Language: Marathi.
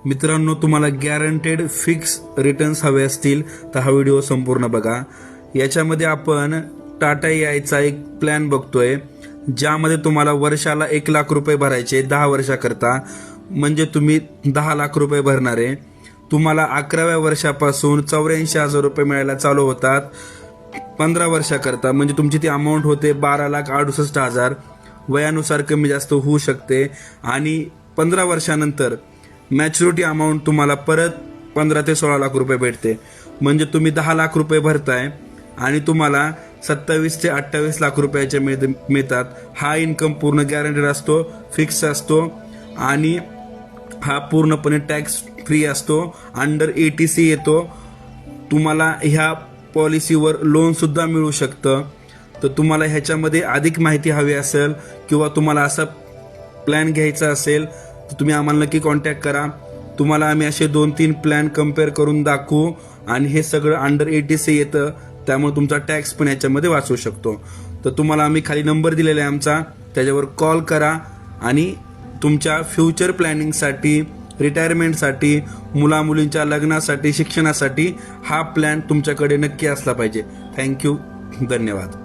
मित्रांनो, तुम्हाला गॅरंटेड फिक्स रिटर्न्स हवे असतील तर हा व्हिडिओ संपूर्ण बघा। याच्यामध्ये आपण टाटा एआयचा एक प्लॅन बघतोय, ज्यामध्ये तुम्हाला वर्षाला 1 लाख रुपये भरायचे 10 वर्षाकरता, म्हणजे तुम्ही 10 लाख रुपये भरणारे। तुम्हाला 11व्या वर्षापासून 84,000 रुपये मिळायला चालू होतात 15 वर्षाकरता, म्हणजे तुमची ती अमाऊंट होते 12,68,000। वयानुसार कमी जास्त होऊ शकते। आणि 15 वर्षानंतर मॅच्युरिटी अमाऊंट तुम्हाला परत 15 ते 16 लाख रुपये भेटते, म्हणजे तुम्ही 10 लाख रुपये भरताय आणि तुम्हाला 27 ते 28 लाख रुपयाचे मिळतात। हा इन्कम पूर्ण गॅरंटेड असतो, फिक्स असतो आणि हा पूर्णपणे टॅक्स फ्री असतो। अंडर ATC येतो। तुम्हाला ह्या पॉलिसीवर लोन सुद्धा मिळू शकतं। तर तुम्हाला ह्याच्यामध्ये अधिक माहिती हवी असेल किंवा तुम्हाला असा प्लॅन घ्यायचा असेल तर तुम्ही आम्हाला नक्की कॉन्टॅक्ट करा। तुम्हाला आम्ही असे 2-3 प्लॅन कम्पेअर करून दाखवू आणि हे सगळं अंडर ATC येतं, त्यामुळे तुमचा टॅक्स पण याच्यामध्ये वाचू शकतो। तर तुम्हाला आम्ही खाली नंबर दिलेला आहे आमचा, त्याच्यावर कॉल करा आणि तुमच्या फ्युचर प्लॅनिंगसाठी, रिटायरमेंटसाठी, मुलामुलींच्या लग्नासाठी, शिक्षणासाठी हा प्लॅन तुमच्याकडे नक्की असला पाहिजे। थँक्यू, धन्यवाद।